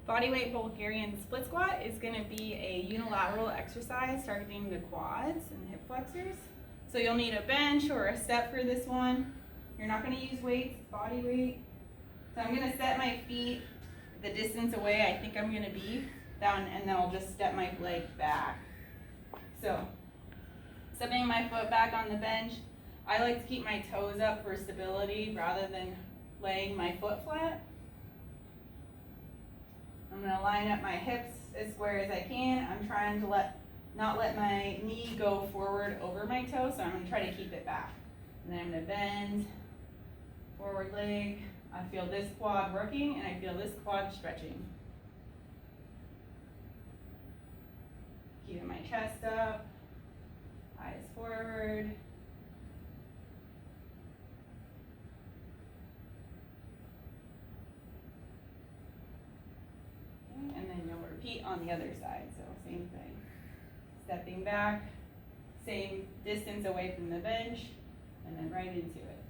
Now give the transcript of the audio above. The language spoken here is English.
Bodyweight Bulgarian Split Squat is going to be a unilateral exercise targeting the quads and hip flexors. So you'll need a bench or a step for this one. You're not going to use weights, it's body weight. So I'm going to set my feet the distance away I think I'm going to be down, and then I'll just step my leg back. So stepping my foot back on the bench, I like to keep my toes up for stability rather than laying my foot flat. I'm going to line up my hips as square as I can. I'm trying to not let my knee go forward over my toe, so I'm going to try to keep it back. And then I'm going to bend, forward leg. I feel this quad working, and I feel this quad stretching. Keeping my chest up, eyes forward. And then you'll repeat on the other side, so same thing. Stepping back, same distance away from the bench, and then right into it.